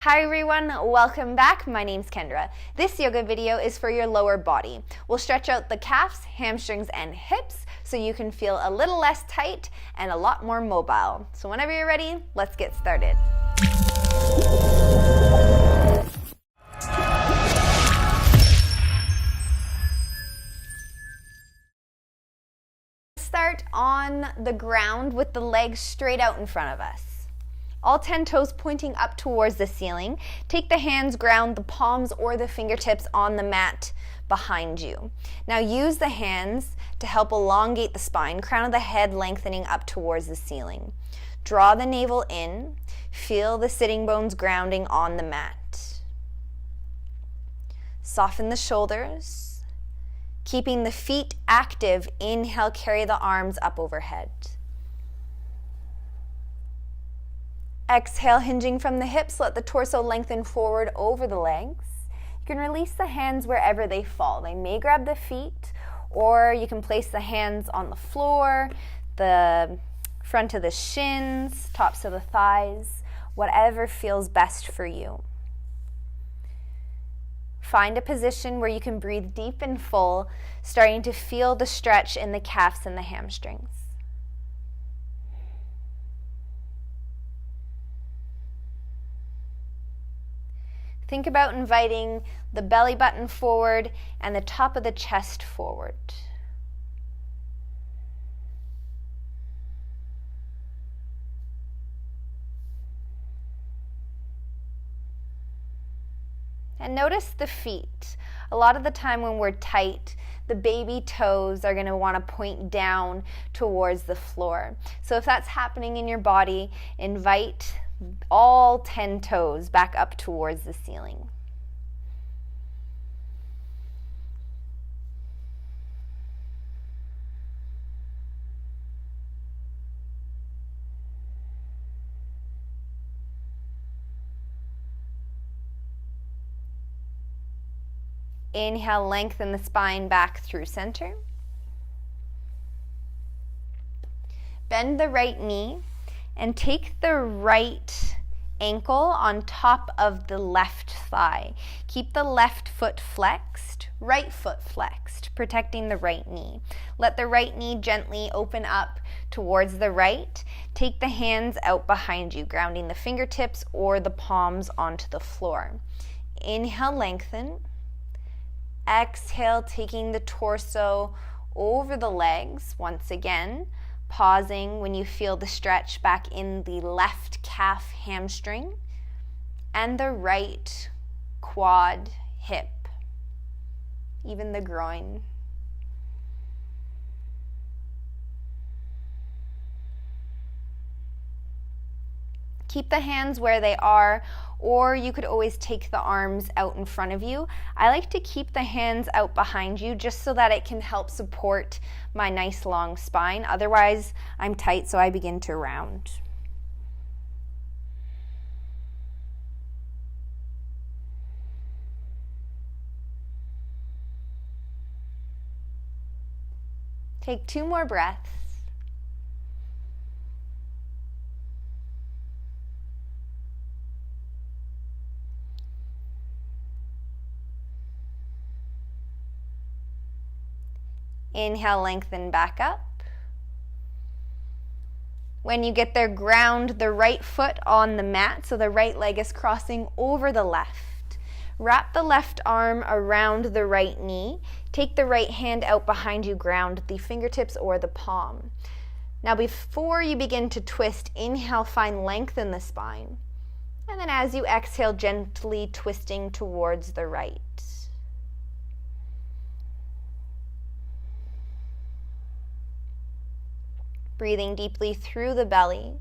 Hi everyone, welcome back. My name's Kendra. This yoga video is for your lower body. We'll stretch out the calves, hamstrings, and hips so you can feel a little less tight and a lot more mobile. So whenever you're ready, let's get started. Start on the ground with the legs straight out in front of us. All 10 toes pointing up towards the ceiling. Take the hands, ground the palms or the fingertips on the mat behind you. Now use the hands to help elongate the spine, crown of the head lengthening up towards the ceiling. Draw the navel in. Feel the sitting bones grounding on the mat. Soften the shoulders. Keeping the feet active, inhale, carry the arms up overhead. Exhale, hinging from the hips, let the torso lengthen forward over the legs. You can release the hands wherever they fall. They may grab the feet, or you can place the hands on the floor, the front of the shins, tops of the thighs, whatever feels best for you. Find a position where you can breathe deep and full, starting to feel the stretch in the calves and the hamstrings. Think about inviting the belly button forward and the top of the chest forward. And notice the feet. A lot of the time when we're tight, the baby toes are going to want to point down towards the floor. So if that's happening in your body, invite all 10 toes back up towards the ceiling. Inhale, lengthen the spine back through center. Bend the right knee and take the right ankle on top of the left thigh. Keep the left foot flexed, right foot flexed, protecting the right knee. Let the right knee gently open up towards the right. Take the hands out behind you, grounding the fingertips or the palms onto the floor. Inhale, lengthen. Exhale, taking the torso over the legs once again. Pausing when you feel the stretch back in the left calf hamstring and the right quad hip, even the groin. Keep the hands where they are, or you could always take the arms out in front of you. I like to keep the hands out behind you just so that it can help support my nice long spine. Otherwise, I'm tight, so I begin to round. Take 2 more breaths. Inhale, lengthen back up. When you get there, ground the right foot on the mat so the right leg is crossing over the left. Wrap the left arm around the right knee. Take the right hand out behind you, ground the fingertips or the palm. Now before you begin to twist, inhale, find length in the spine. And then as you exhale, gently twisting towards the right. Breathing deeply through the belly.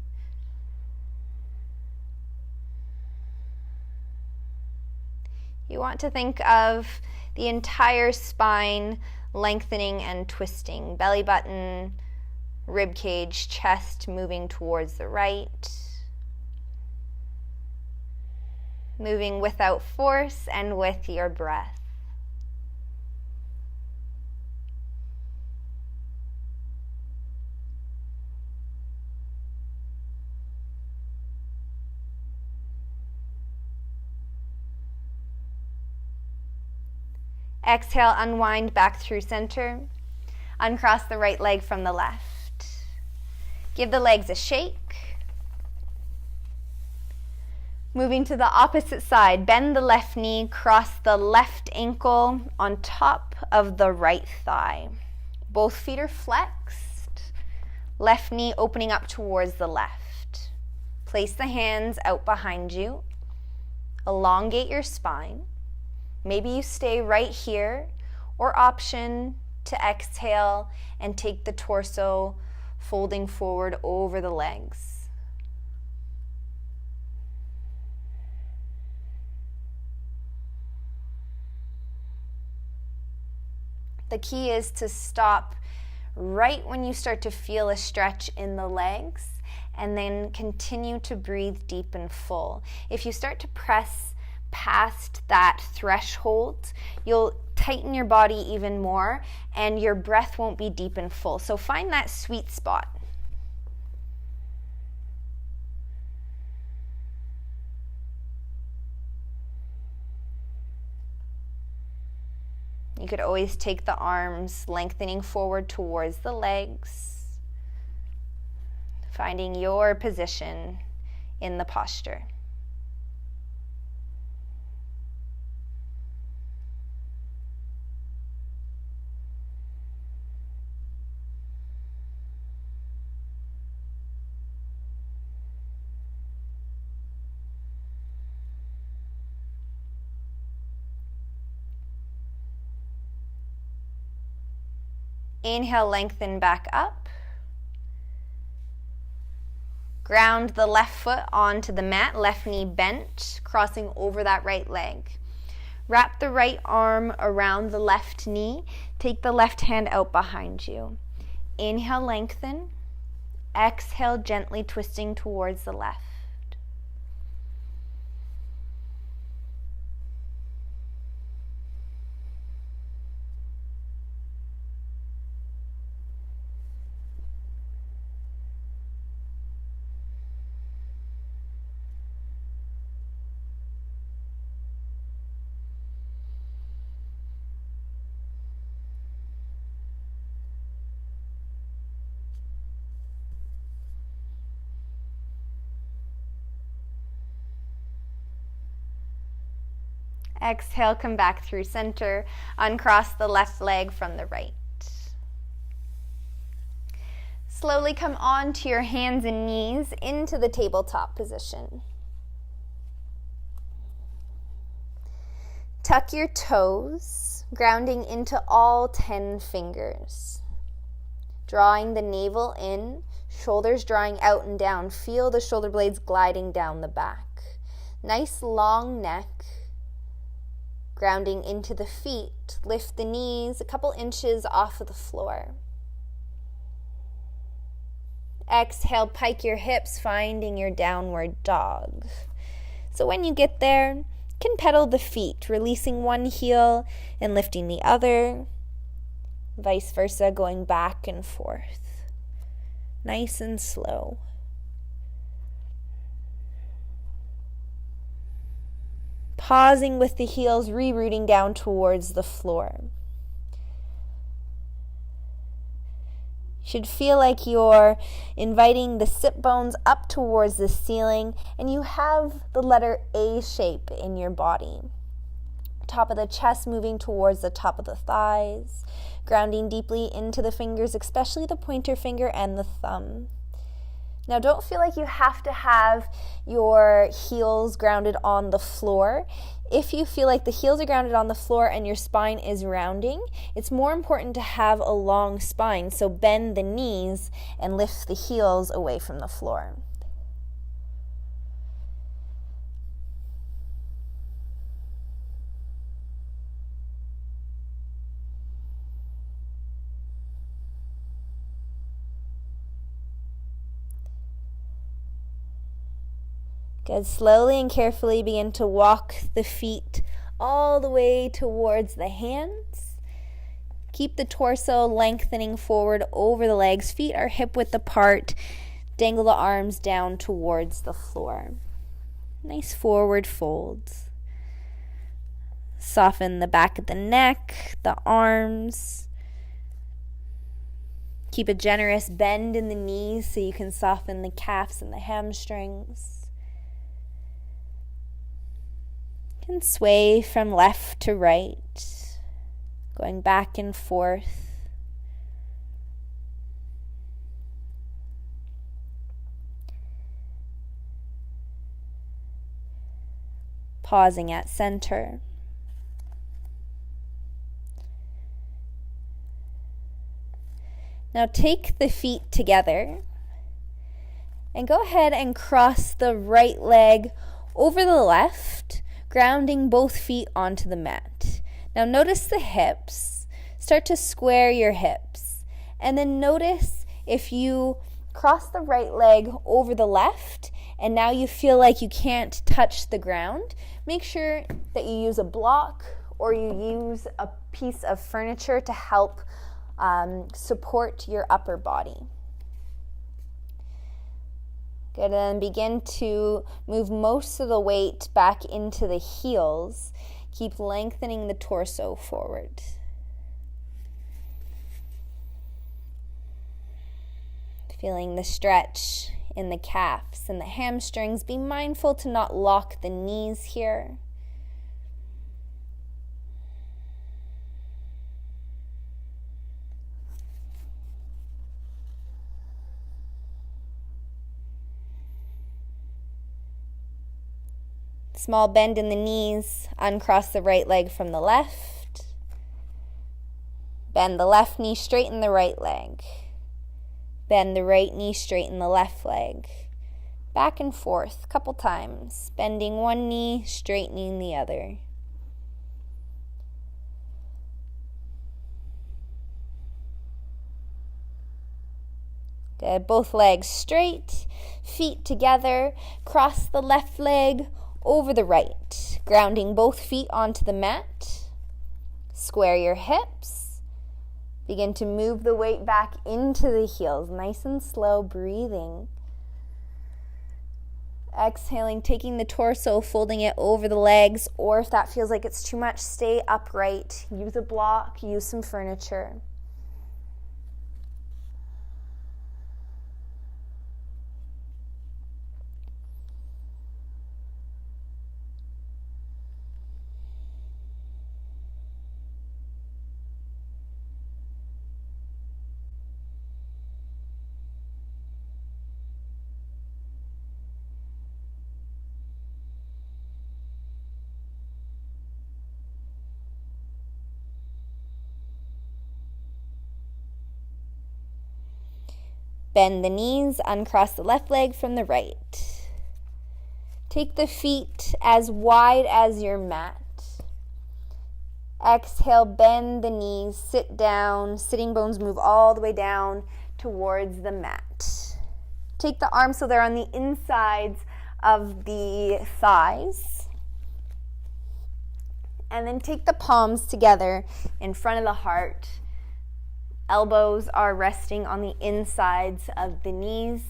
You want to think of the entire spine lengthening and twisting. Belly button, rib cage, chest moving towards the right. Moving without force and with your breath. Exhale, unwind back through center. Uncross the right leg from the left. Give the legs a shake. Moving to the opposite side, bend the left knee, cross the left ankle on top of the right thigh. Both feet are flexed. Left knee opening up towards the left. Place the hands out behind you. Elongate your spine. Maybe you stay right here, or option to exhale and take the torso folding forward over the legs. The key is to stop right when you start to feel a stretch in the legs, and then continue to breathe deep and full. If you start to press past that threshold, you'll tighten your body even more, and your breath won't be deep and full. So find that sweet spot. You could always take the arms lengthening forward towards the legs, finding your position in the posture. Inhale, lengthen back up. Ground the left foot onto the mat, left knee bent, crossing over that right leg. Wrap the right arm around the left knee. Take the left hand out behind you. Inhale, lengthen. Exhale, gently twisting towards the left. Exhale, come back through center. Uncross the left leg from the right. Slowly come onto your hands and knees into the tabletop position. Tuck your toes, grounding into all 10 fingers. Drawing the navel in, shoulders drawing out and down. Feel the shoulder blades gliding down the back. Nice long neck. Grounding into the feet, lift the knees a couple inches off of the floor. Exhale, pike your hips, finding your downward dog. So when you get there, you can pedal the feet, releasing one heel and lifting the other. Vice versa, going back and forth. Nice and slow. Pausing with the heels, rerouting down towards the floor. Should feel like you're inviting the sit bones up towards the ceiling, and you have the letter A shape in your body. Top of the chest moving towards the top of the thighs, grounding deeply into the fingers, especially the pointer finger and the thumb. Now don't feel like you have to have your heels grounded on the floor. If you feel like the heels are grounded on the floor and your spine is rounding, it's more important to have a long spine, so bend the knees and lift the heels away from the floor. Good. Slowly and carefully begin to walk the feet all the way towards the hands. Keep the torso lengthening forward over the legs. Feet are hip width apart. Dangle the arms down towards the floor. Nice forward folds. Soften the back of the neck, the arms. Keep a generous bend in the knees so you can soften the calves and the hamstrings. You can sway from left to right, going back and forth. Pausing at center. Now take the feet together and go ahead and cross the right leg over the left, grounding both feet onto the mat. Now notice the hips. Start to square your hips. And then notice if you cross the right leg over the left and now you feel like you can't touch the ground, make sure that you use a block or you use a piece of furniture to help support your upper body. Good, and then begin to move most of the weight back into the heels. Keep lengthening the torso forward. Feeling the stretch in the calves and the hamstrings. Be mindful to not lock the knees here. Small bend in the knees, uncross the right leg from the left. Bend the left knee, straighten the right leg. Bend the right knee, straighten the left leg. Back and forth a couple times, bending one knee, straightening the other. Good, both legs straight, feet together, cross the left leg over the right, grounding both feet onto the mat. Square your hips. Begin to move the weight back into the heels, nice and slow, breathing. Exhaling, taking the torso, folding it over the legs, or if that feels like it's too much, stay upright. Use a block, use some furniture. Bend the knees, uncross the left leg from the right. Take the feet as wide as your mat. Exhale, bend the knees, sit down. Sitting bones move all the way down towards the mat. Take the arms so they're on the insides of the thighs. And then take the palms together in front of the heart. Elbows are resting on the insides of the knees.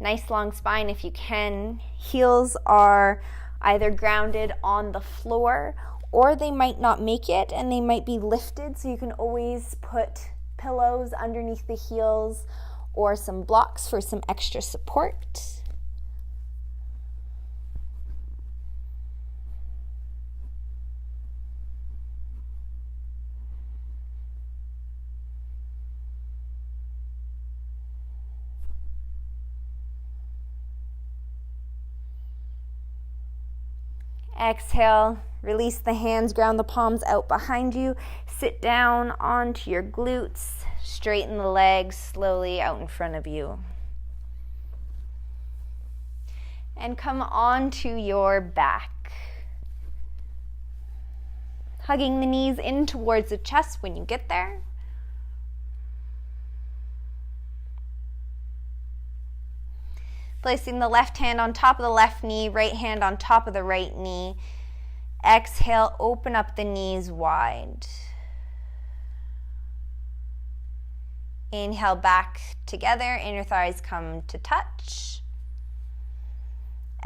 Nice long spine if you can. Heels are either grounded on the floor or they might not make it and they might be lifted, so you can always put pillows underneath the heels or some blocks for some extra support. Exhale, release the hands, ground the palms out behind you. Sit down onto your glutes. Straighten the legs slowly out in front of you. And come onto your back. Hugging the knees in towards the chest when you get there. Placing the left hand on top of the left knee, right hand on top of the right knee. Exhale, open up the knees wide. Inhale back together, inner thighs come to touch.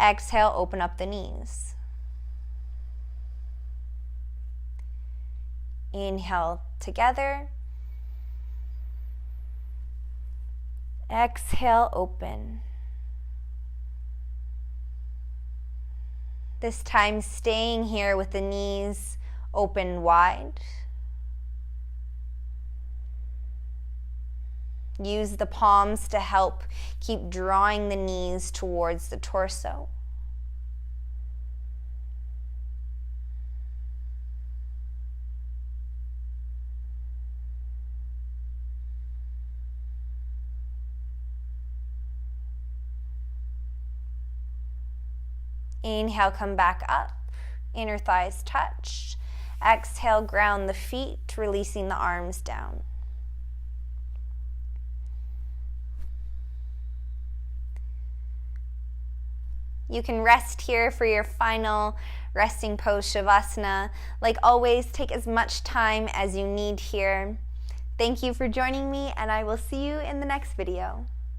Exhale, open up the knees. Inhale together. Exhale, open. This time staying here with the knees open wide. Use the palms to help keep drawing the knees towards the torso. Inhale, come back up, inner thighs touch. Exhale, ground the feet, releasing the arms down. You can rest here for your final resting pose, Shavasana. Like always, take as much time as you need here. Thank you for joining me, and I will see you in the next video.